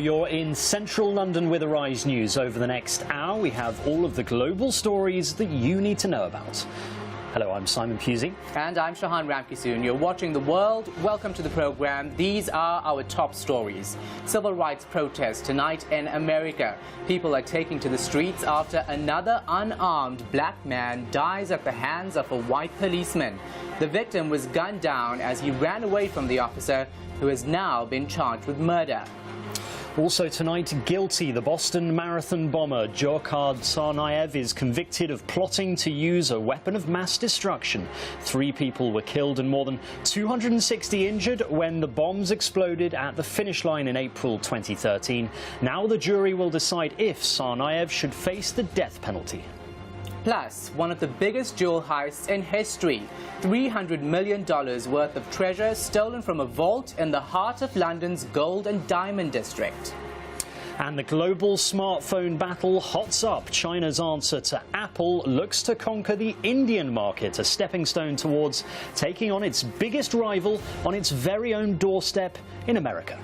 you're in central London with Arise News. Over the next hour, we have all of the global stories that you need to know about. Hello, I'm Simon Pusey. And I'm Shahan Ramkisoon. You're watching The World. Welcome to the program. These are our top stories. Civil rights protests tonight in America. People are taking to the streets after another unarmed black man dies at the hands of a white policeman. The victim was gunned down as he ran away from the officer, who has now been charged with murder. Also tonight, guilty. The Boston Marathon bomber Djokhar Tsarnaev is convicted of plotting to use a weapon of mass destruction. 3 people were killed and more than 260 injured when the bombs exploded at the finish line in April 2013. Now the jury will decide if Tsarnaev should face the death penalty. Plus, one of the biggest jewel heists in history. $300 million worth of treasure stolen from a vault in the heart of London's gold and diamond district. And the global smartphone battle hots up. China's answer to Apple looks to conquer the Indian market, a stepping stone towards taking on its biggest rival on its very own doorstep in America.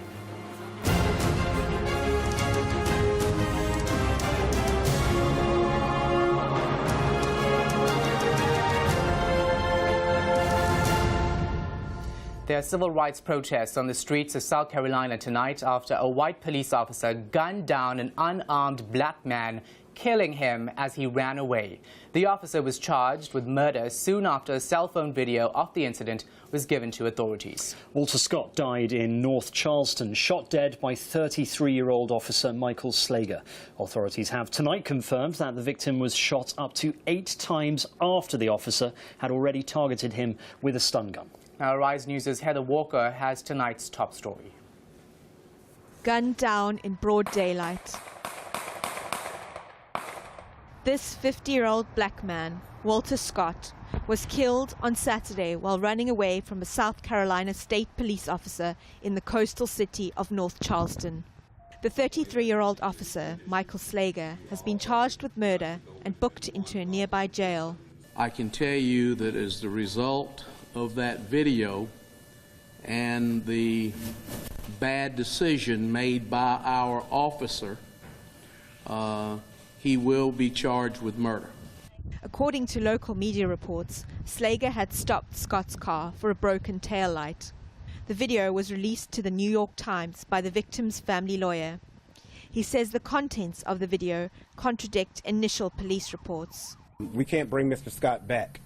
There are civil rights protests on the streets of South Carolina tonight after a white police officer gunned down an unarmed black man, killing him as he ran away. The officer was charged with murder soon after a cell phone video of the incident was given to authorities. Walter Scott died in North Charleston, shot dead by 33-year-old officer Michael Slager. Authorities have tonight confirmed that the victim was shot up to 8 times after the officer had already targeted him with a stun gun. Now, Rise News' Heather Walker has tonight's top story. Gunned down in broad daylight. This 50-year-old black man, Walter Scott, was killed on Saturday while running away from a South Carolina state police officer in the coastal city of North Charleston. The 33-year-old officer, Michael Slager, has been charged with murder and booked into a nearby jail. I can tell you that as the result of that video and the bad decision made by our officer, he will be charged with murder. According to local media reports, Slager had stopped Scott's car for a broken taillight. The video was released to the New York Times by the victim's family lawyer. He says the contents of the video contradict initial police reports. We can't bring Mr. Scott back,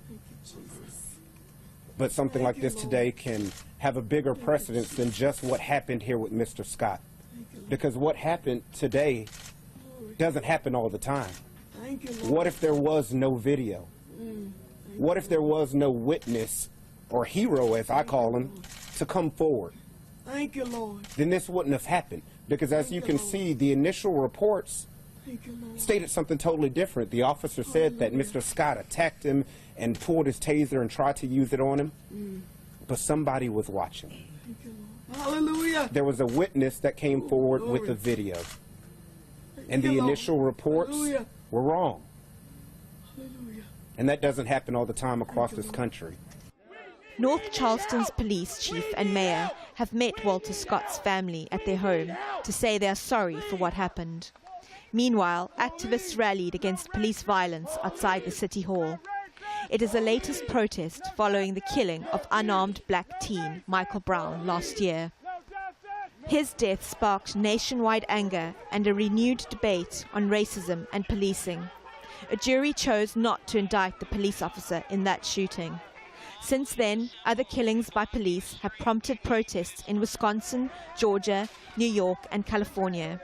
but something like this today can have a bigger precedence than just what happened here with Mr. Scott. Because what happened today doesn't happen all the time. What if there was no video? What if there was no witness, or hero as I call him, to come forward? Thank you, Lord. Then this wouldn't have happened. Because as you can see, the initial reports stated something totally different. The officer said that Mr. Scott attacked him and pulled his taser and tried to use it on him, but somebody was watching. Hallelujah. There was a witness that came forward with the video, and the initial reports were wrong. And that doesn't happen all the time across this country. North Charleston's police chief and mayor have met Walter Scott's family at their home to say they are sorry for what happened. Meanwhile, activists rallied against police violence outside the City Hall. It is the latest protest following the killing of unarmed black teen Michael Brown last year. His death sparked nationwide anger and a renewed debate on racism and policing. A jury chose not to indict the police officer in that shooting. Since then, other killings by police have prompted protests in Wisconsin, Georgia, New York and California.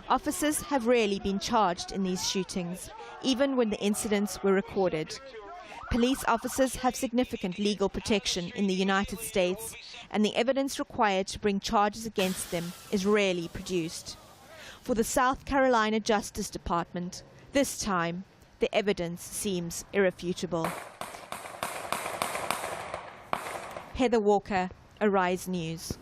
Officers have rarely been charged in these shootings, even when the incidents were recorded. Police officers have significant legal protection in the United States, and the evidence required to bring charges against them is rarely produced. For the South Carolina Justice Department, this time, the evidence seems irrefutable. Heather Walker, Arise News.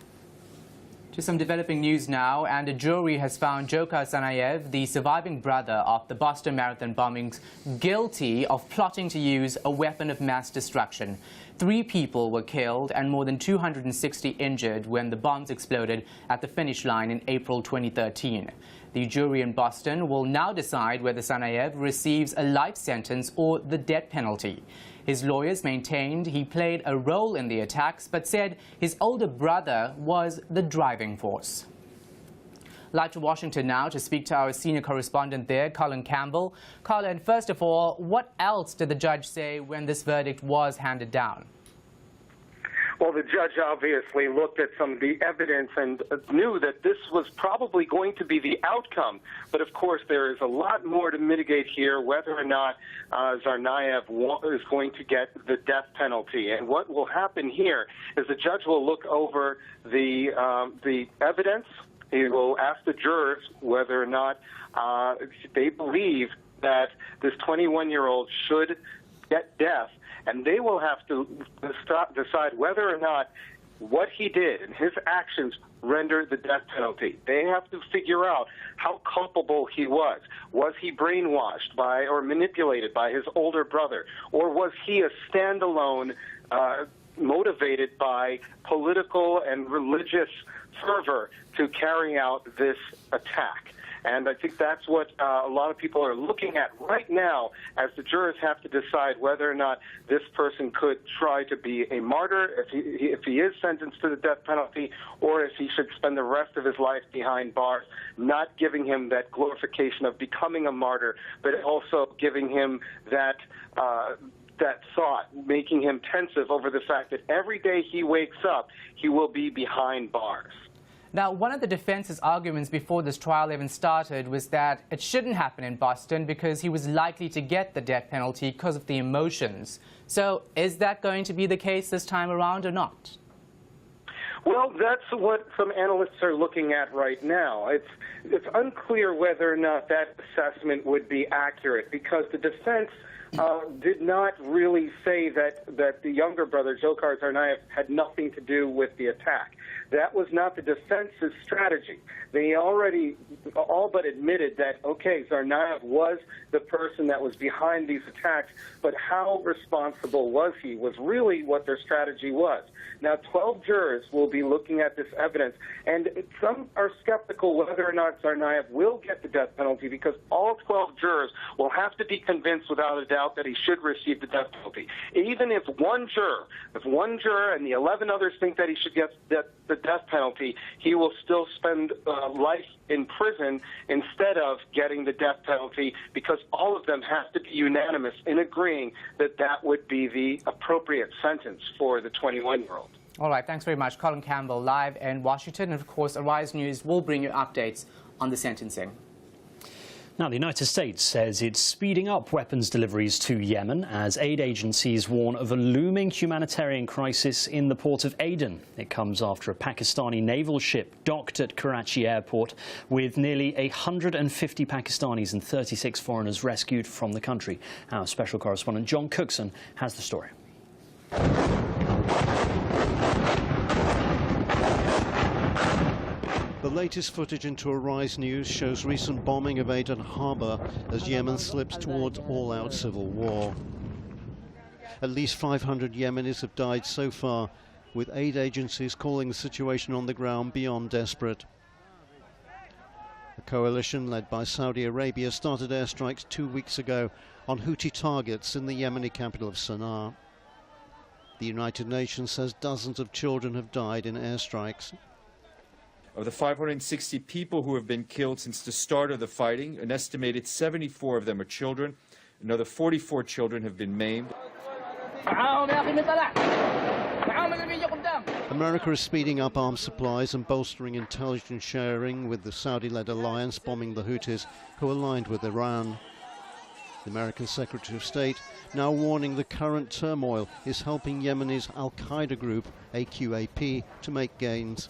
To some developing news now, and a jury has found Djokhar Tsarnaev, the surviving brother of the Boston Marathon bombings, guilty of plotting to use a weapon of mass destruction. 3 people were killed and more than 260 injured when the bombs exploded at the finish line in April 2013. The jury in Boston will now decide whether Tsarnaev receives a life sentence or the death penalty. His lawyers maintained he played a role in the attacks, but said his older brother was the driving force. Live to Washington now to speak to our senior correspondent there, Colin Campbell. Colin, first of all, what else did the judge say when this verdict was handed down? Well, the judge obviously looked at some of the evidence and knew that this was probably going to be the outcome. But, of course, there is a lot more to mitigate here, whether or not Tsarnaev is going to get the death penalty. And what will happen here is the judge will look over the evidence. He will ask the jurors whether or not they believe that this 21-year-old should get death. And they will have to decide whether or not what he did and his actions render the death penalty. They have to figure out how culpable he was. Was he brainwashed by or manipulated by his older brother? Or was he a standalone, motivated by political and religious fervor to carry out this attack? And I think that's what a lot of people are looking at right now as the jurors have to decide whether or not this person could try to be a martyr if he is sentenced to the death penalty, or if he should spend the rest of his life behind bars, not giving him that glorification of becoming a martyr, but also giving him that thought, making him pensive over the fact that every day he wakes up, he will be behind bars. Now, one of the defense's arguments before this trial even started was that it shouldn't happen in Boston because he was likely to get the death penalty because of the emotions. So is that going to be the case this time around or not? Well, that's what some analysts are looking at right now. It's unclear whether or not that assessment would be accurate because the defense did not really say that the younger brother, Dzhokhar Tsarnaev, had nothing to do with the attack. That was not the defense's strategy. They already all but admitted that, okay, Tsarnaev was the person that was behind these attacks, but how responsible was he was really what their strategy was. Now, 12 jurors will be looking at this evidence, and some are skeptical whether or not Tsarnaev will get the death penalty because all 12 jurors will have to be convinced without a doubt that he should receive the death penalty. Even if one juror and the 11 others think that he should get the death penalty, he will still spend life in prison instead of getting the death penalty because all of them have to be unanimous in agreeing that that would be the appropriate sentence for the 21-year-old. All right, thanks very much. Colin Campbell, live in Washington. And, of course, Arise News will bring you updates on the sentencing. Now, the United States says it's speeding up weapons deliveries to Yemen as aid agencies warn of a looming humanitarian crisis in the port of Aden. It comes after a Pakistani naval ship docked at Karachi airport with nearly 150 Pakistanis and 36 foreigners rescued from the country. Our special correspondent John Cookson has the story. The latest footage into Arise News shows recent bombing of Aden harbour as Yemen slips towards all-out civil war. At least 500 Yemenis have died so far, with aid agencies calling the situation on the ground beyond desperate. A coalition led by Saudi Arabia started airstrikes 2 weeks ago on Houthi targets in the Yemeni capital of Sana'a. The United Nations says dozens of children have died in airstrikes. Of the 560 people who have been killed since the start of the fighting, an estimated 74 of them are children. Another 44 children have been maimed. America is speeding up arms supplies and bolstering intelligence sharing with the Saudi-led alliance bombing the Houthis, who are aligned with Iran. The American Secretary of State now warning the current turmoil is helping Yemeni's al-Qaeda group, AQAP, to make gains.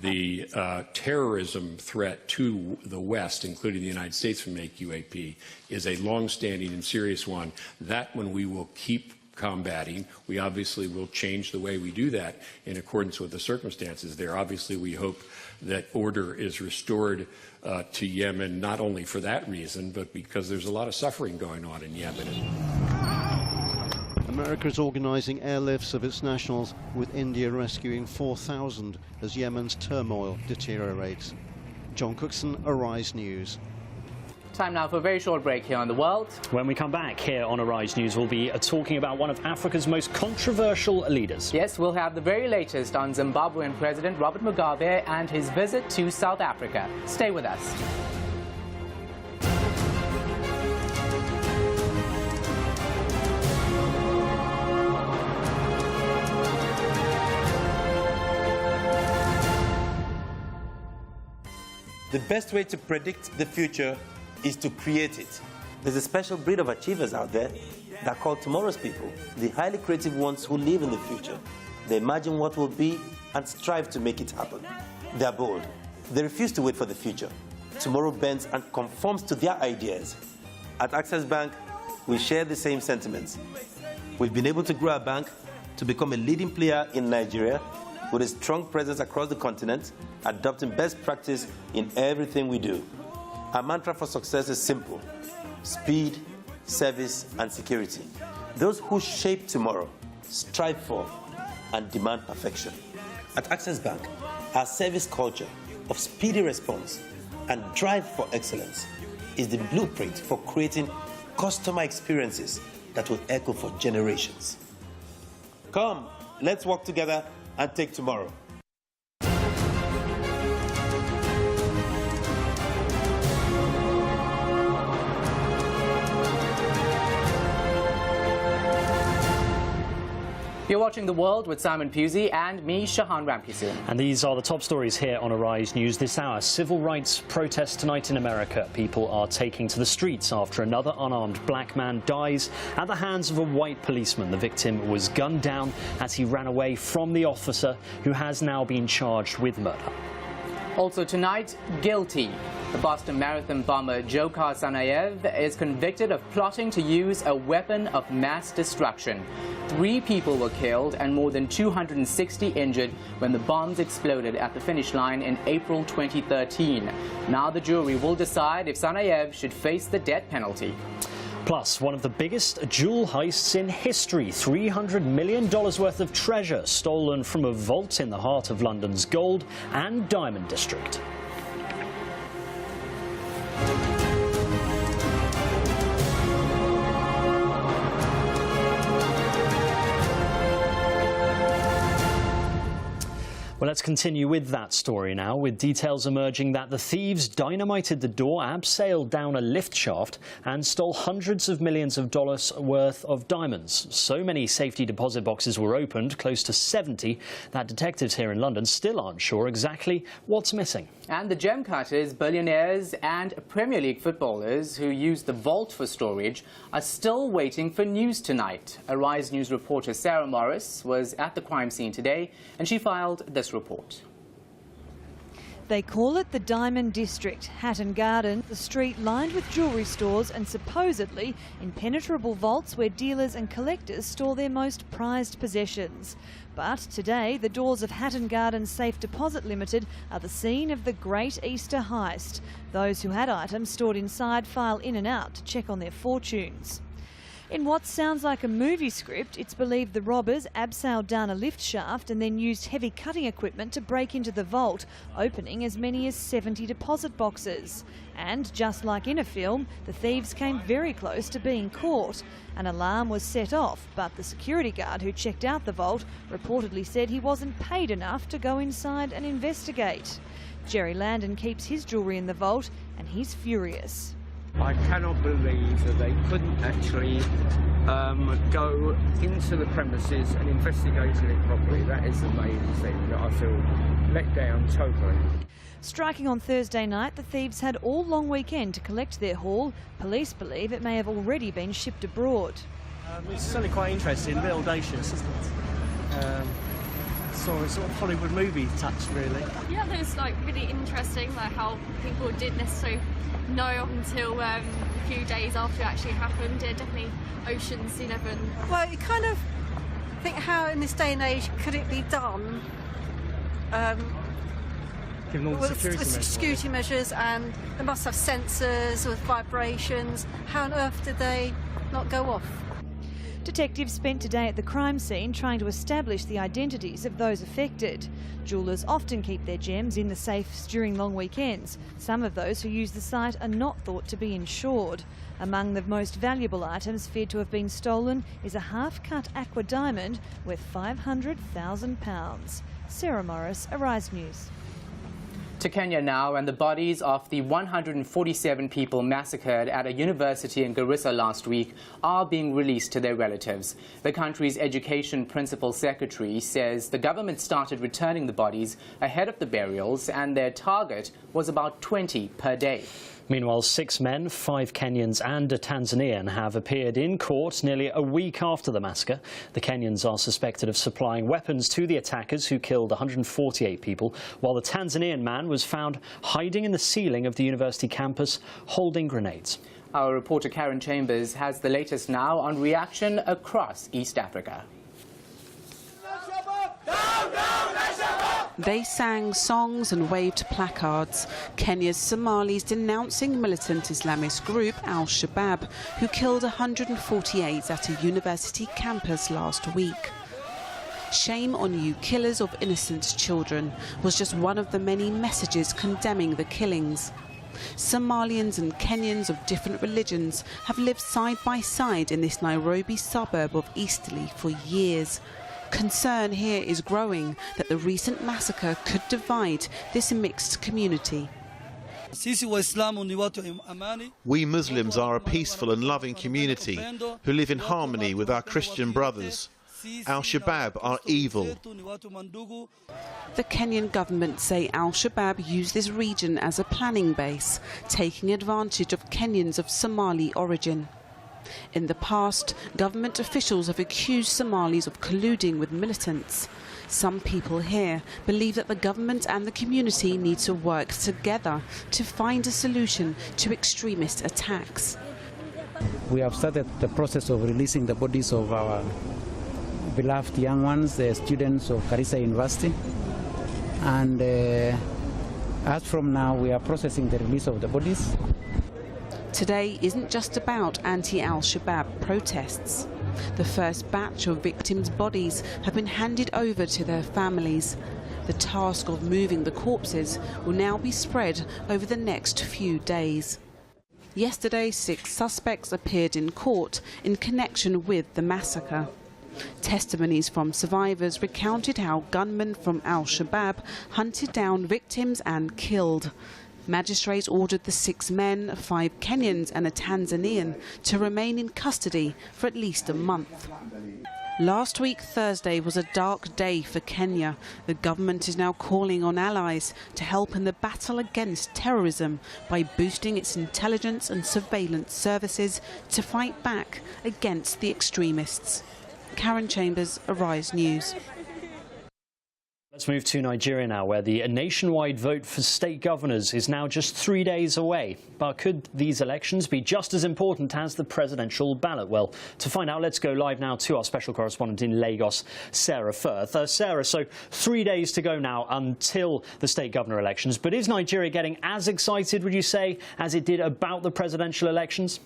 The terrorism threat to the West, including the United States from AQAP, is a long-standing and serious one. That one we will keep combating. We obviously will change the way we do that in accordance with the circumstances there. Obviously, we hope that order is restored to Yemen, not only for that reason, but because there's a lot of suffering going on in Yemen. America is organising airlifts of its nationals, with India rescuing 4,000 as Yemen's turmoil deteriorates. John Cookson, Arise News. Time now for a very short break here on The World. When we come back here on Arise News, we'll be talking about one of Africa's most controversial leaders. Yes, we'll have the very latest on Zimbabwean President Robert Mugabe and his visit to South Africa. Stay with us. The best way to predict the future is to create it. There's a special breed of achievers out there that are called tomorrow's people, the highly creative ones who live in the future. They imagine what will be and strive to make it happen. They're bold. They refuse to wait for the future. Tomorrow bends and conforms to their ideas. At Access Bank, we share the same sentiments. We've been able to grow our bank to become a leading player in Nigeria with a strong presence across the continent, adopting best practice in everything we do. Our mantra for success is simple: speed, service, and security. Those who shape tomorrow, strive for, and demand perfection. At Access Bank, our service culture of speedy response and drive for excellence is the blueprint for creating customer experiences that will echo for generations. Come, let's work together and take tomorrow. You're watching The World with Simon Pusey and me, Shahan Ramkisoon. And these are the top stories here on Arise News this hour. Civil rights protests tonight in America. People are taking to the streets after another unarmed black man dies at the hands of a white policeman. The victim was gunned down as he ran away from the officer, who has now been charged with murder. Also tonight, guilty. The Boston Marathon bomber Dzhokhar Tsarnaev is convicted of plotting to use a weapon of mass destruction. 3 people were killed and more than 260 injured when the bombs exploded at the finish line in April 2013. Now the jury will decide if Tsarnaev should face the death penalty. Plus, one of the biggest jewel heists in history. $300 million worth of treasure stolen from a vault in the heart of London's gold and diamond district. Well, let's continue with that story now, with details emerging that the thieves dynamited the door, abseiled down a lift shaft and stole hundreds of millions of dollars worth of diamonds. So many safety deposit boxes were opened, close to 70, that detectives here in London still aren't sure exactly what's missing. And the gem cutters, billionaires and Premier League footballers who use the vault for storage are still waiting for news tonight. Arise News reporter Sarah Morris was at the crime scene today and she filed this report. They call it the Diamond District, Hatton Garden, the street lined with jewellery stores and supposedly impenetrable vaults where dealers and collectors store their most prized possessions. But today, the doors of Hatton Garden Safe Deposit Limited are the scene of the Great Easter Heist. Those who had items stored inside file in and out to check on their fortunes. In what sounds like a movie script, it's believed the robbers abseiled down a lift shaft and then used heavy cutting equipment to break into the vault, opening as many as 70 deposit boxes. And just like in a film, the thieves came very close to being caught. An alarm was set off, but the security guard who checked out the vault reportedly said he wasn't paid enough to go inside and investigate. Jerry Landon keeps his jewellery in the vault and he's furious. I cannot believe that they couldn't actually go into the premises and investigated it properly. That is the main thing that I feel let down totally. Striking on Thursday night, the thieves had all long weekend to collect their haul. Police believe it may have already been shipped abroad. It's certainly quite interesting, a bit audacious, isn't it? Sort of Hollywood movie touch, really. Yeah, it was like really interesting, like how people didn't necessarily know until a few days after it actually happened. Yeah, definitely Ocean's 11. Well, you kind of think, how in this day and age could it be done? Given all the security measures, and they must have sensors with vibrations. How on earth did they not go off? Detectives spent today at the crime scene trying to establish the identities of those affected. Jewellers often keep their gems in the safes during long weekends. Some of those who use the site are not thought to be insured. Among the most valuable items feared to have been stolen is a half-cut aqua diamond worth £500,000. Sarah Morris, Arise News. To Kenya now, and the bodies of the 147 people massacred at a university in Garissa last week are being released to their relatives. The country's education principal secretary says the government started returning the bodies ahead of the burials, and their target was about 20 per day. Meanwhile, 6 men, 5 Kenyans and a Tanzanian have appeared in court nearly a week after the massacre. The Kenyans are suspected of supplying weapons to the attackers who killed 148 people, while the Tanzanian man was found hiding in the ceiling of the university campus holding grenades. Our reporter Karen Chambers has the latest now on reaction across East Africa. They sang songs and waved placards. Kenya's Somalis denouncing militant Islamist group Al-Shabaab, who killed 148 at a university campus last week. "Shame on you, killers of innocent children," was just one of the many messages condemning the killings. Somalians and Kenyans of different religions have lived side by side in this Nairobi suburb of Eastleigh for years. Concern here is growing that the recent massacre could divide this mixed community. We Muslims are a peaceful and loving community who live in harmony with our Christian brothers. Al-Shabaab are evil. The Kenyan government say Al-Shabaab use this region as a planning base, taking advantage of Kenyans of Somali origin. In the past, government officials have accused Somalis of colluding with militants. Some people here believe that the government and the community need to work together to find a solution to extremist attacks. We have started the process of releasing the bodies of our beloved young ones, the students of Garissa University. And as from now, we are processing the release of the bodies. Today isn't just about anti-Al-Shabaab protests. The first batch of victims' bodies have been handed over to their families. The task of moving the corpses will now be spread over the next few days. Yesterday, 6 suspects appeared in court in connection with the massacre. Testimonies from survivors recounted how gunmen from Al-Shabaab hunted down victims and killed. Magistrates ordered the 6 men, 5 Kenyans and a Tanzanian to remain in custody for at least a month. Last week, Thursday, was a dark day for Kenya. The government is now calling on allies to help in the battle against terrorism by boosting its intelligence and surveillance services to fight back against the extremists. Karen Chambers, Arise News. Let's move to Nigeria now, where the nationwide vote for state governors is now just 3 days away. But could these elections be just as important as the presidential ballot? Well, to find out, let's go live now to our special correspondent in Lagos, Sarah Firth. Sarah, so 3 days to go now until the state governor elections. But is Nigeria getting as excited, would you say, as it did about the presidential elections?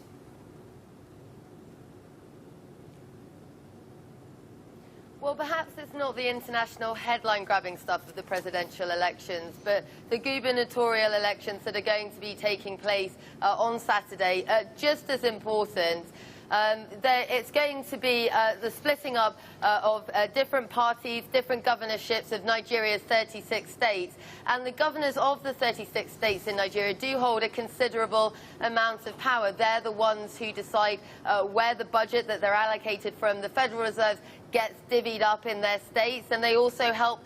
Well, perhaps it's not the international headline-grabbing stuff of the presidential elections, but the gubernatorial elections that are going to be taking place on Saturday are just as important. It's going to be the splitting up of different parties, different governorships of Nigeria's 36 states. And the governors of the 36 states in Nigeria do hold a considerable amount of power. They're the ones who decide where the budget that they're allocated from the Federal Reserve gets divvied up in their states, and they also help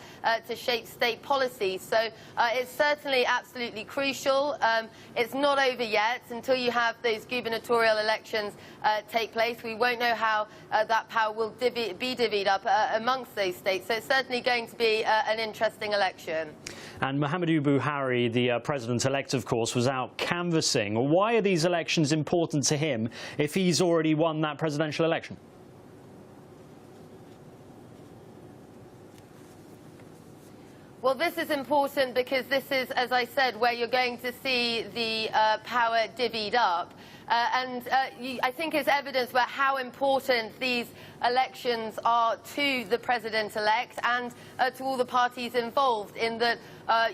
to shape state policy. So it's certainly absolutely crucial. It's not over yet. Until you have those gubernatorial elections take place, we won't know how that power will be divvied up amongst those states. So it's certainly going to be an interesting election. And Muhammadu Buhari, the president-elect, of course, was out canvassing. Why are these elections important to him if he's already won that presidential election? Well, this is important because this is, as I said, where you're going to see the power divvied up. I think it's evidence about how important these elections are to the president-elect and to all the parties involved, in that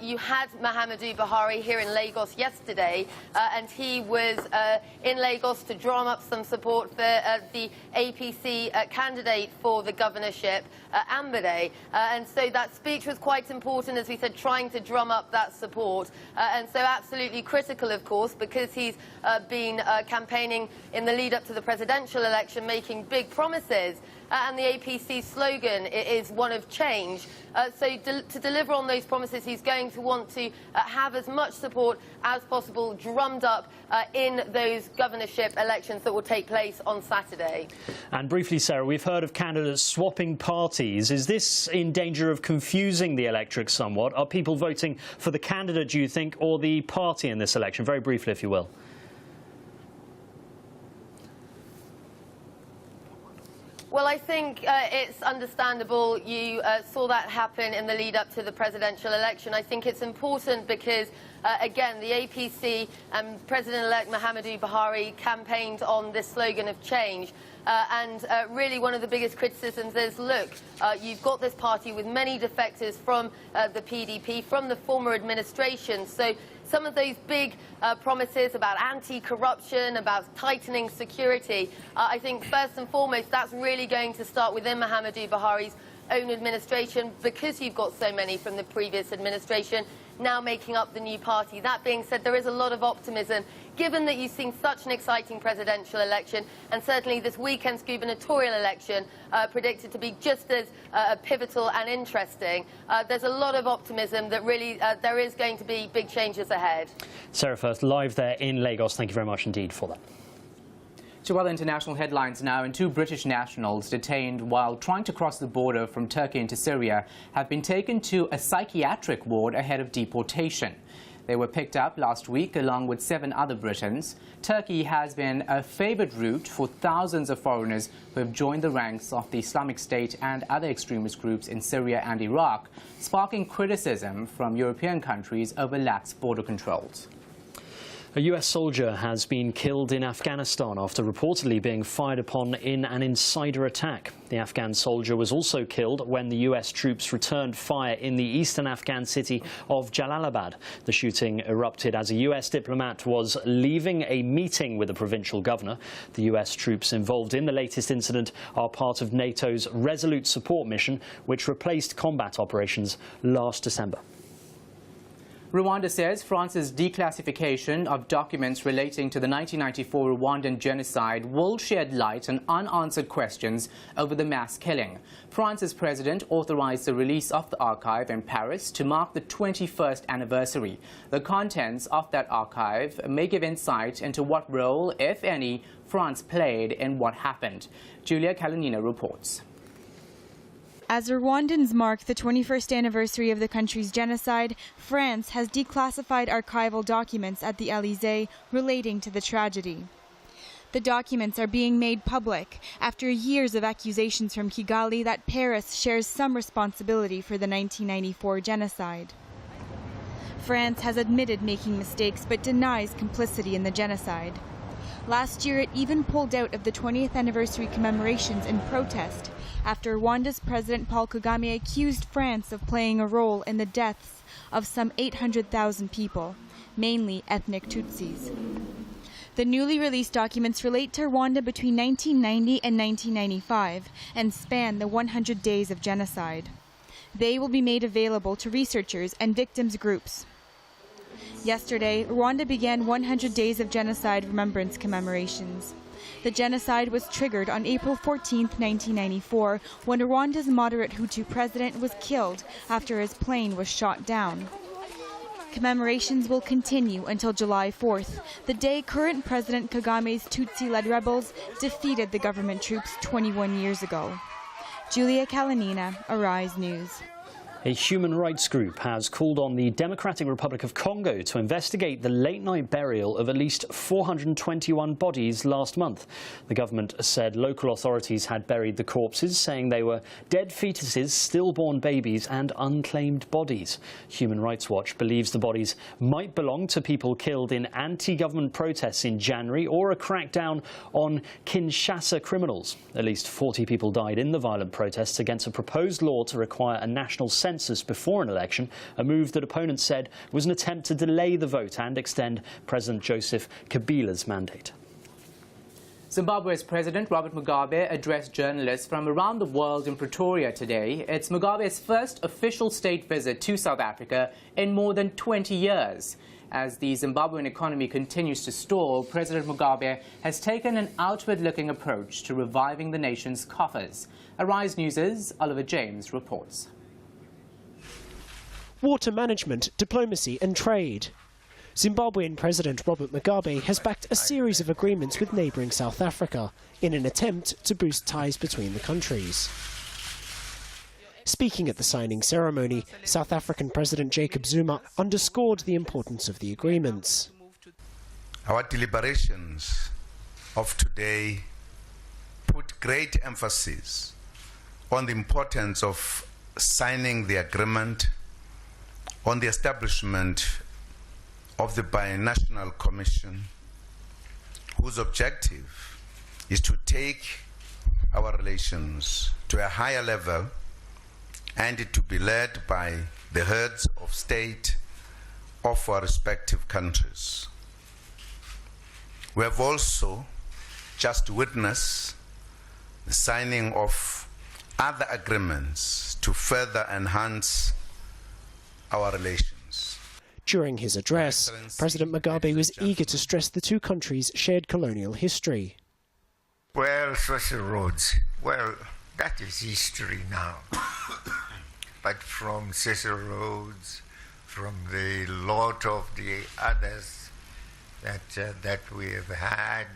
you had Muhammadu Buhari here in Lagos yesterday, and he was in Lagos to drum up some support for the APC candidate for the governorship, Ambode. And so that speech was quite important, as we said, trying to drum up that support. And so absolutely critical, of course, because he's been campaigning in the lead up to the presidential election, making big promises. And the APC slogan is one of change. So to deliver on those promises, he's going to want to have as much support as possible drummed up in those governorship elections that will take place on Saturday. And briefly, Sarah, we've heard of candidates swapping parties. Is this in danger of confusing the electorate somewhat? Are people voting for the candidate, do you think, or the party in this election? Very briefly, if you will. Well, I think it's understandable. You saw that happen in the lead up to the presidential election. I think it's important because, again, the APC and President-elect Muhammadu Buhari campaigned on this slogan of change. And really one of the biggest criticisms is, look, you've got this party with many defectors from the PDP, from the former administration. So some of those big promises about anti-corruption, about tightening security, I think first and foremost that's really going to start within Muhammadu Buhari's own administration, because you've got so many from the previous administration now making up the new party. That being said, there is a lot of optimism, given that you've seen such an exciting presidential election, and certainly this weekend's gubernatorial election predicted to be just as pivotal and interesting. There's a lot of optimism that really there is going to be big changes ahead. Sarah Firth, live there in Lagos. Thank you very much indeed for that. To other international headlines now, and 2 British nationals detained while trying to cross the border from Turkey into Syria have been taken to a psychiatric ward ahead of deportation. They were picked up last week along with 7 other Britons. Turkey has been a favoured route for thousands of foreigners who have joined the ranks of the Islamic State and other extremist groups in Syria and Iraq, sparking criticism from European countries over lax border controls. A US soldier has been killed in Afghanistan after reportedly being fired upon in an insider attack. The Afghan soldier was also killed when the US troops returned fire in the eastern Afghan city of Jalalabad. The shooting erupted as a US diplomat was leaving a meeting with the provincial governor. The US troops involved in the latest incident are part of NATO's Resolute Support mission, which replaced combat operations last December. Rwanda says France's declassification of documents relating to the 1994 Rwandan genocide will shed light on unanswered questions over the mass killing. France's president authorized the release of the archive in Paris to mark the 21st anniversary. The contents of that archive may give insight into what role, if any, France played in what happened. Julia Kalanina reports. As Rwandans mark the 21st anniversary of the country's genocide, France has declassified archival documents at the Élysée relating to the tragedy. The documents are being made public after years of accusations from Kigali that Paris shares some responsibility for the 1994 genocide. France has admitted making mistakes but denies complicity in the genocide. Last year, it even pulled out of the 20th anniversary commemorations in protest after Rwanda's President Paul Kagame accused France of playing a role in the deaths of some 800,000 people, mainly ethnic Tutsis. The newly released documents relate to Rwanda between 1990 and 1995 and span the 100 days of genocide. They will be made available to researchers and victims' groups. Yesterday, Rwanda began 100 days of genocide remembrance commemorations. The genocide was triggered on April 14, 1994, when Rwanda's moderate Hutu president was killed after his plane was shot down. Commemorations will continue until July 4th, the day current President Kagame's Tutsi-led rebels defeated the government troops 21 years ago. Julia Kalanina, Arise News. A human rights group has called on the Democratic Republic of Congo to investigate the late-night burial of at least 421 bodies last month. The government said local authorities had buried the corpses, saying they were dead fetuses, stillborn babies and unclaimed bodies. Human Rights Watch believes the bodies might belong to people killed in anti-government protests in January or a crackdown on Kinshasa criminals. At least 40 people died in the violent protests against a proposed law to require a national census before an election, a move that opponents said was an attempt to delay the vote and extend President Joseph Kabila's mandate. Zimbabwe's President Robert Mugabe addressed journalists from around the world in Pretoria today. It's Mugabe's first official state visit to South Africa in more than 20 years. As the Zimbabwean economy continues to stall, President Mugabe has taken an outward-looking approach to reviving the nation's coffers. Arise News' Oliver James reports. Water management, diplomacy and trade. Zimbabwean President Robert Mugabe has backed a series of agreements with neighbouring South Africa in an attempt to boost ties between the countries. Speaking at the signing ceremony, South African President Jacob Zuma underscored the importance of the agreements. Our deliberations of today put great emphasis on the importance of signing the agreement on the establishment of the Binational Commission, whose objective is to take our relations to a higher level and to be led by the heads of state of our respective countries. We have also just witnessed the signing of other agreements to further enhance our relations. During his address, President Mugabe was eager to stress the two countries' shared colonial history. Well, social roads, well, that is history now. But from Cecil Rhodes, from the lot of the others that we have had,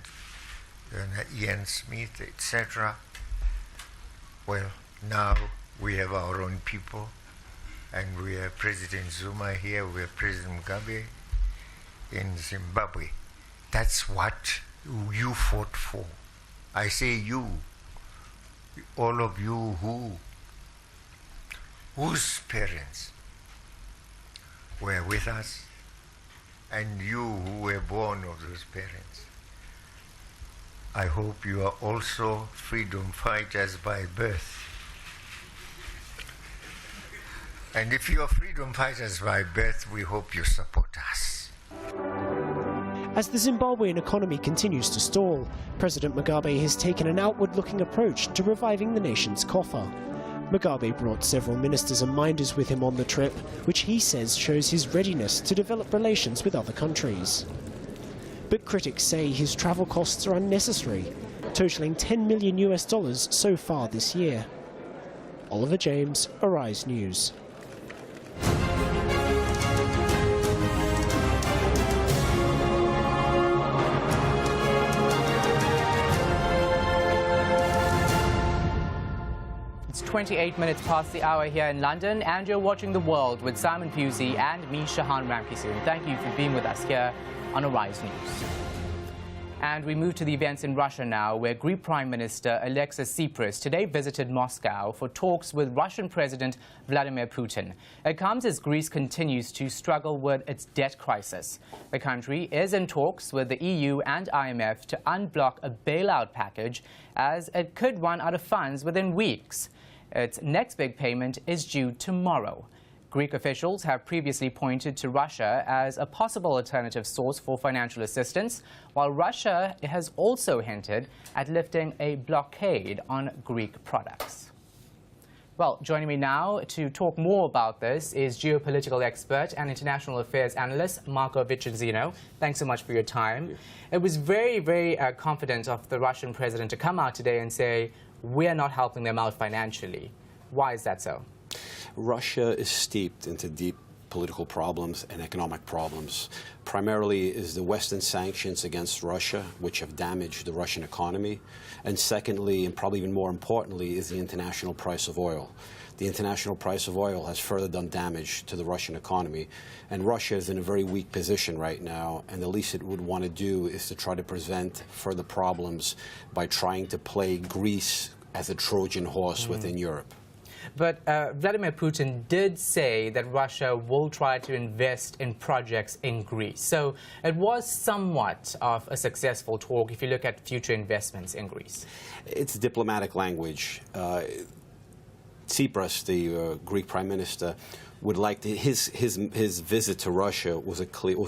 Ian Smith, etc. Well, now we have our own people, and we have President Zuma here, we have President Mugabe in Zimbabwe. That's what you fought for. I say you, all of you whose parents were with us, and you who were born of those parents. I hope you are also freedom fighters by birth. And if you are freedom fighters by birth, we hope you support us. As the Zimbabwean economy continues to stall, President Mugabe has taken an outward-looking approach to reviving the nation's coffer. Mugabe brought several ministers and minders with him on the trip, which he says shows his readiness to develop relations with other countries. But critics say his travel costs are unnecessary, totaling $10 million so far this year. Oliver James, Arise News. It's 28 minutes past the hour here in London, and you're watching The World with Simon Pusey and me, Shahan Ramkisoon. Thank you for being with us here on Arise News. And we move to the events in Russia now, where Greek Prime Minister Alexis Tsipras today visited Moscow for talks with Russian President Vladimir Putin. It comes as Greece continues to struggle with its debt crisis. The country is in talks with the EU and IMF to unblock a bailout package, as it could run out of funds within weeks. Its next big payment is due tomorrow. Greek officials have previously pointed to Russia as a possible alternative source for financial assistance, while Russia has also hinted at lifting a blockade on Greek products. Well, joining me now to talk more about this is geopolitical expert and international affairs analyst Marco Vicenzo. Thanks so much for your time. It was very, very confident of the Russian president to come out today and say, we're not helping them out financially. Why is that so? Russia is steeped into deep political problems and economic problems. Primarily is the Western sanctions against Russia, which have damaged the Russian economy. And secondly, and probably even more importantly, is the international price of oil. The international price of oil has further done damage to the Russian economy. And Russia is in a very weak position right now, and the least it would want to do is to try to prevent further problems by trying to play Greece as a Trojan horse within Europe. But Vladimir Putin did say that Russia will try to invest in projects in Greece. So it was somewhat of a successful talk if you look at future investments in Greece. It's diplomatic language. Tsipras, the Greek prime minister, would like to, his visit to Russia was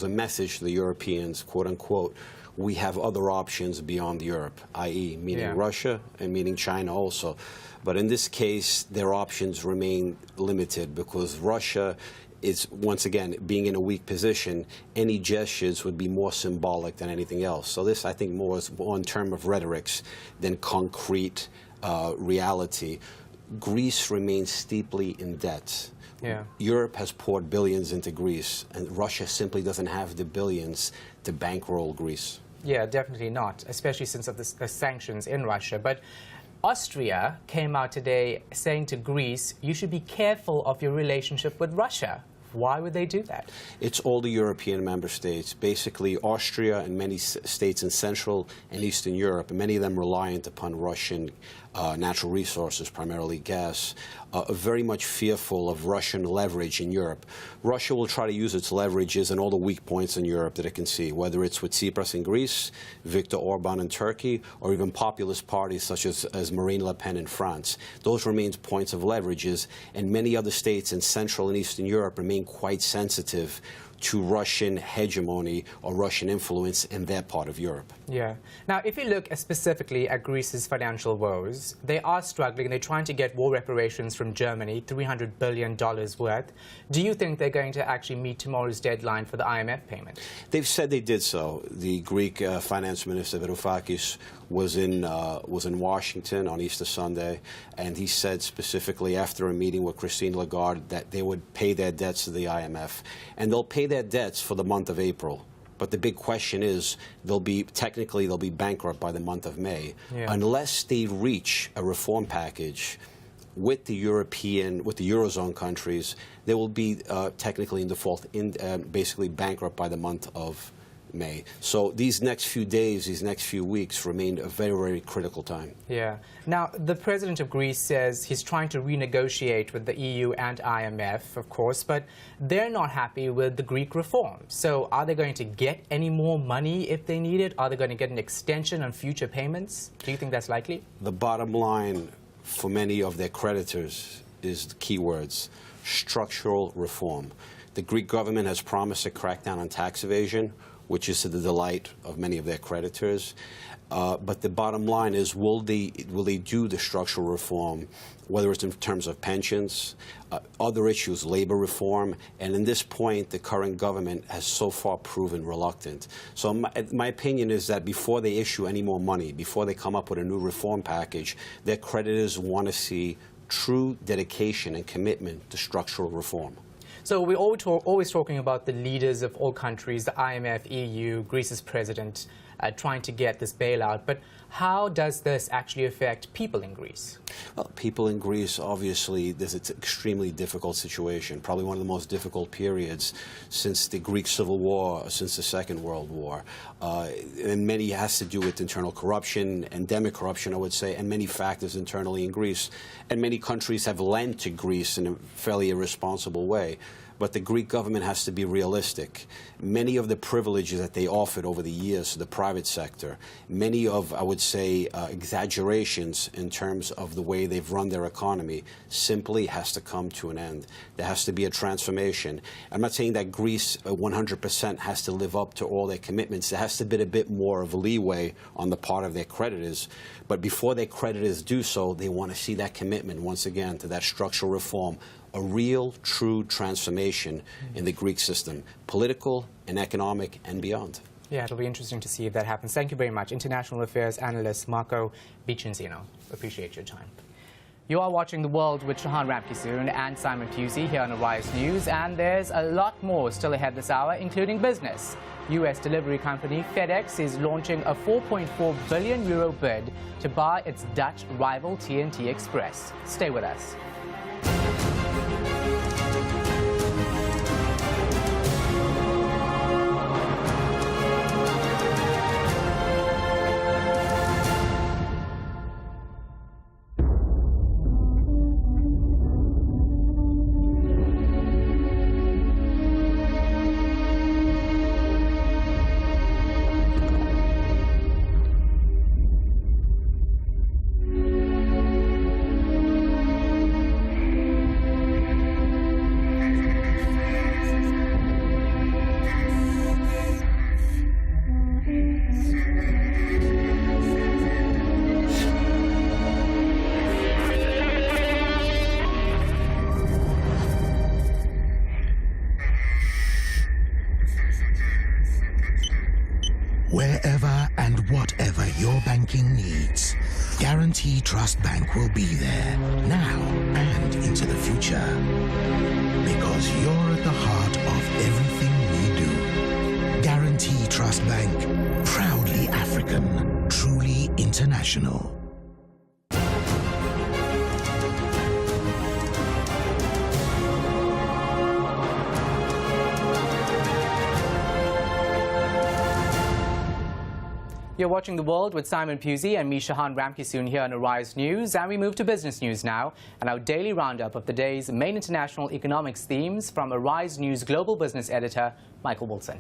a message to the Europeans, quote unquote, we have other options beyond Europe, i.e. meaning Russia and meaning China also. But in this case, their options remain limited because Russia is, once again, being in a weak position. Any gestures would be more symbolic than anything else. So this, I think, more is in terms of rhetorics than concrete reality. Greece remains steeply in debt. Europe has poured billions into Greece, and Russia simply doesn't have the billions to bankroll Greece. Yeah, definitely not, especially since of the sanctions in Russia. But Austria came out today saying to Greece, you should be careful of your relationship with Russia. Why would they do that? It's all the European member states. Basically, Austria and many states in Central and Eastern Europe, and many of them reliant upon Russian natural resources, primarily gas, are very much fearful of Russian leverage in Europe. Russia will try to use its leverages and all the weak points in Europe that it can see, whether it's with Tsipras in Greece, Viktor Orban in Turkey, or even populist parties such as Marine Le Pen in France. Those remain points of leverages, and many other states in Central and Eastern Europe remain quite sensitive to Russian hegemony or Russian influence in their part of Europe. Yeah. Now, if you look specifically at Greece's financial woes, they are struggling. They're trying to get war reparations from Germany, $300 billion worth. Do you think they're going to actually meet tomorrow's deadline for the IMF payment? They've said they did so. The Greek finance minister, Varoufakis, was in Washington on Easter Sunday, and he said specifically after a meeting with Christine Lagarde that they would pay their debts to the IMF, and they'll pay their debts for the month of April. But the big question is, technically they'll be bankrupt by the month of May, unless they reach a reform package with the Eurozone countries. They will be technically in default, basically bankrupt by the month of May. So these next few days, these next few weeks remain a very, very critical time. Yeah. Now, the president of Greece says he's trying to renegotiate with the EU and IMF, of course, but they're not happy with the Greek reforms. So are they going to get any more money if they need it? Are they going to get an extension on future payments? Do you think that's likely? The bottom line for many of their creditors is the key words: structural reform. The Greek government has promised to crack down on tax evasion, which is to the delight of many of their creditors. But the bottom line is, will they do the structural reform, whether it's in terms of pensions, other issues, labor reform, and in this point, the current government has so far proven reluctant. So my opinion is that before they issue any more money, before they come up with a new reform package, their creditors want to see true dedication and commitment to structural reform. So we're always talking about the leaders of all countries, the IMF, EU, Greece's president, trying to get this bailout. But how does this actually affect people in Greece? Well, people in Greece, obviously, it's an extremely difficult situation, probably one of the most difficult periods since the Greek Civil War, since the Second World War. And many has to do with internal corruption, endemic corruption, I would say, and many factors internally in Greece. And many countries have lent to Greece in a fairly irresponsible way. But the Greek government has to be realistic. Many of the privileges that they offered over the years to the private sector, many of, I would say, exaggerations in terms of the way they've run their economy, simply has to come to an end. There has to be a transformation. I'm not saying that Greece 100% has to live up to all their commitments. There has to be a bit more of leeway on the part of their creditors. But before their creditors do so, they want to see that commitment, once again, to that structural reform, a real, true transformation in the Greek system, political and economic and beyond. Yeah, it'll be interesting to see if that happens. Thank you very much. International Affairs Analyst Marco Bicinzino. Appreciate your time. You are watching The World with Shahan Ramkisoon and Simon Pusey here on Arise News, and there's a lot more still ahead this hour, including business. US delivery company FedEx is launching a €4.4 billion bid to buy its Dutch rival TNT Express. Stay with us. Wherever and whatever your banking needs, Guarantee Trust Bank will be there, now and into the future. Because you're at the heart of everything we do. Guarantee Trust Bank, proudly African, truly international. You're watching The World with Simon Pusey and me, Shahan Ramkisoon, here on Arise News. And we move to business news now, and our daily roundup of the day's main international economics themes from Arise News Global Business Editor, Michael Wilson.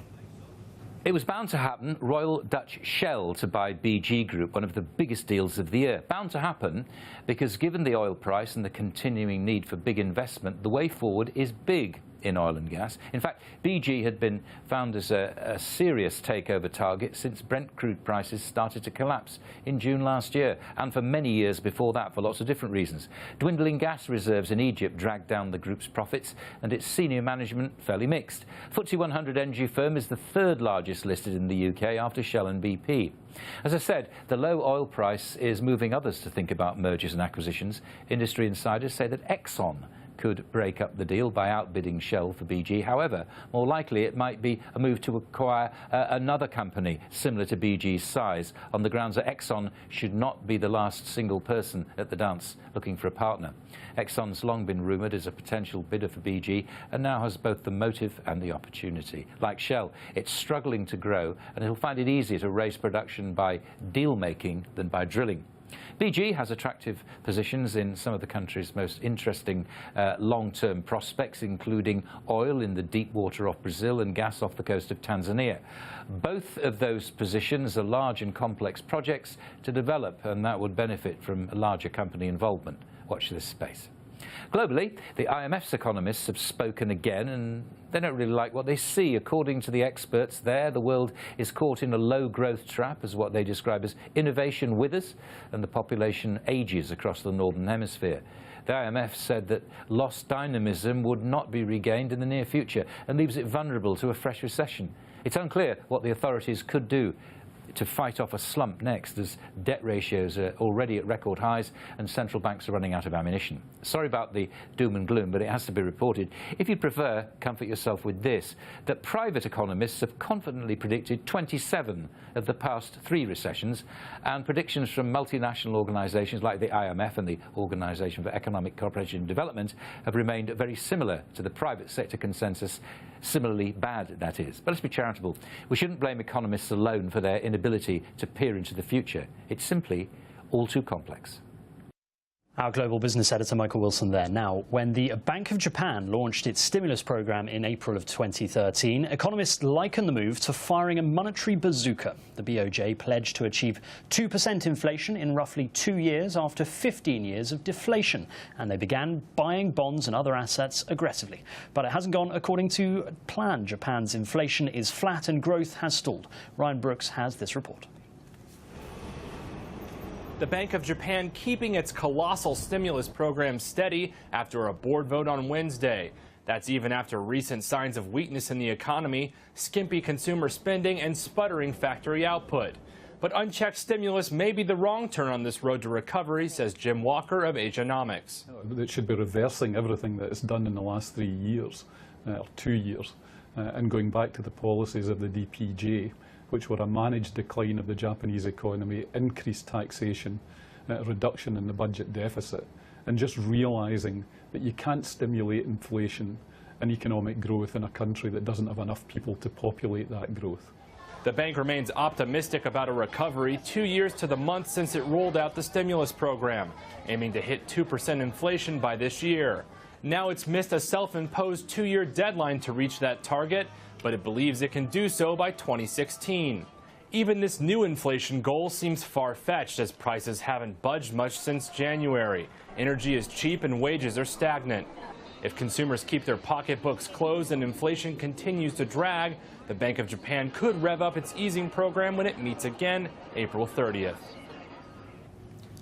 It was bound to happen. Royal Dutch Shell to buy BG Group, one of the biggest deals of the year. Bound to happen because given the oil price and the continuing need for big investment, the way forward is big in oil and gas. In fact, BG had been found as a serious takeover target since Brent crude prices started to collapse in June last year, and for many years before that for lots of different reasons. Dwindling gas reserves in Egypt dragged down the group's profits, and its senior management fairly mixed. FTSE 100 energy firm is the third largest listed in the UK after Shell and BP. As I said, the low oil price is moving others to think about mergers and acquisitions. Industry insiders say that Exxon could break up the deal by outbidding Shell for BG. However, more likely it might be a move to acquire another company similar to BG's size, on the grounds that Exxon should not be the last single person at the dance looking for a partner. Exxon's long been rumoured as a potential bidder for BG and now has both the motive and the opportunity. Like Shell, it's struggling to grow, and it'll find it easier to raise production by deal-making than by drilling. BG has attractive positions in some of the country's most interesting long-term prospects, including oil in the deep water off Brazil and gas off the coast of Tanzania. Both of those positions are large and complex projects to develop, and that would benefit from larger company involvement. Watch this space. Globally, the IMF's economists have spoken again, and they don't really like what they see. According to the experts there, the world is caught in a low-growth trap, as what they describe as innovation withers, and the population ages across the Northern Hemisphere. The IMF said that lost dynamism would not be regained in the near future and leaves it vulnerable to a fresh recession. It's unclear what the authorities could do to fight off a slump next, as debt ratios are already at record highs and central banks are running out of ammunition. Sorry about the doom and gloom, but it has to be reported. If you prefer, comfort yourself with this, that private economists have confidently predicted 27 of the past 3 recessions, and predictions from multinational organisations like the IMF and the Organisation for Economic Cooperation and Development have remained very similar to the private sector consensus. Similarly bad, that is. But let's be charitable. We shouldn't blame economists alone for their inability to peer into the future. It's simply all too complex. Our global business editor, Michael Wilson, there. Now, when the Bank of Japan launched its stimulus program in April of 2013, economists liken the move to firing a monetary bazooka. The BOJ pledged to achieve 2% inflation in roughly 2 years after 15 years of deflation, and they began buying bonds and other assets aggressively. But it hasn't gone according to plan. Japan's inflation is flat and growth has stalled. Ryan Brooks has this report. The Bank of Japan keeping its colossal stimulus program steady after a board vote on Wednesday. That's even after recent signs of weakness in the economy, skimpy consumer spending, and sputtering factory output. But unchecked stimulus may be the wrong turn on this road to recovery, says Jim Walker of Asianomics. It should be reversing everything that it's done in the last 3 years, or 2 years, and going back to the policies of the DPJ, which were a managed decline of the Japanese economy, increased taxation, reduction in the budget deficit, and just realising that you can't stimulate inflation and economic growth in a country that doesn't have enough people to populate that growth. The bank remains optimistic about a recovery 2 years to the month since it rolled out the stimulus program, aiming to hit 2% inflation by this year. Now it's missed a self-imposed 2-year deadline to reach that target, but it believes it can do so by 2016. Even this new inflation goal seems far-fetched as prices haven't budged much since January. Energy is cheap and wages are stagnant. If consumers keep their pocketbooks closed and inflation continues to drag, the Bank of Japan could rev up its easing program when it meets again April 30th.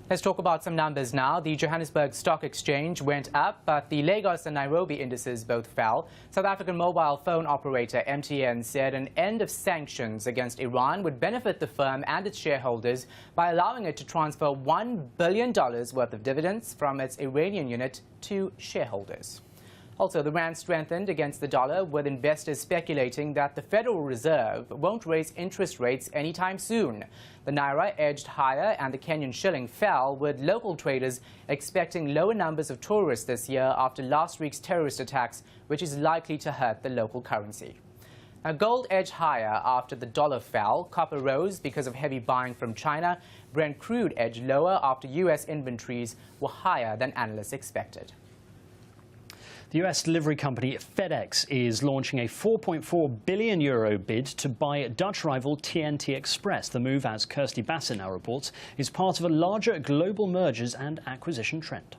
Let's talk about some numbers now. The Johannesburg Stock Exchange went up, but the Lagos and Nairobi indices both fell. South African mobile phone operator MTN said an end of sanctions against Iran would benefit the firm and its shareholders by allowing it to transfer $1 billion worth of dividends from its Iranian unit to shareholders. Also, the rand strengthened against the dollar, with investors speculating that the Federal Reserve won't raise interest rates anytime soon. The naira edged higher and the Kenyan shilling fell, with local traders expecting lower numbers of tourists this year after last week's terrorist attacks, which is likely to hurt the local currency. Now, gold edged higher after the dollar fell. Copper rose because of heavy buying from China. Brent crude edged lower after U.S. inventories were higher than analysts expected. The US delivery company FedEx is launching a €4.4 billion bid to buy Dutch rival TNT Express. The move, as Kirsty Bassett now reports, is part of a larger global mergers and acquisition trend.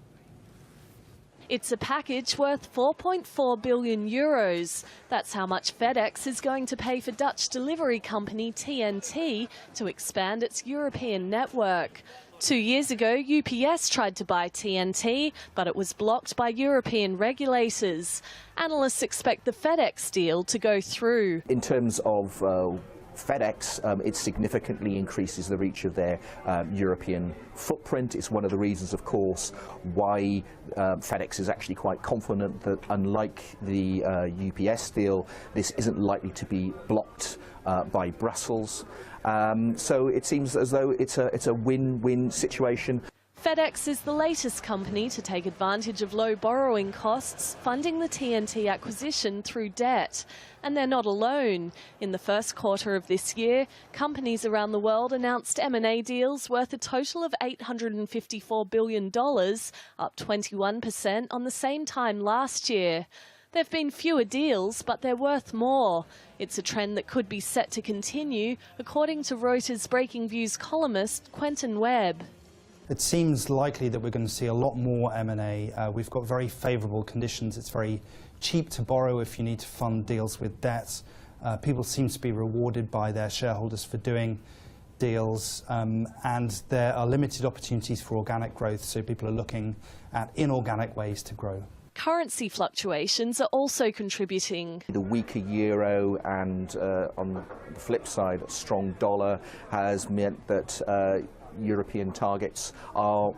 It's a package worth €4.4 billion. That's how much FedEx is going to pay for Dutch delivery company TNT to expand its European network. 2 years ago, UPS tried to buy TNT, but it was blocked by European regulators. Analysts expect the FedEx deal to go through. In terms of FedEx, it significantly increases the reach of their European footprint. It's one of the reasons, of course, why FedEx is actually quite confident that, unlike the UPS deal, this isn't likely to be blocked by Brussels. So it seems as though it's a win-win situation. FedEx is the latest company to take advantage of low borrowing costs, funding the TNT acquisition through debt. And they're not alone. In the first quarter of this year, companies around the world announced M&A deals worth a total of $854 billion, up 21% on the same time last year. There have been fewer deals, but they're worth more. It's a trend that could be set to continue, according to Reuters Breaking Views columnist Quentin Webb. It seems likely that we're going to see a lot more M&A. We've got very favourable conditions. It's very cheap to borrow if you need to fund deals with debt. People seem to be rewarded by their shareholders for doing deals, and there are limited opportunities for organic growth, so people are looking at inorganic ways to grow. Currency fluctuations are also contributing. The weaker euro and, on the flip side, a strong dollar has meant that European targets are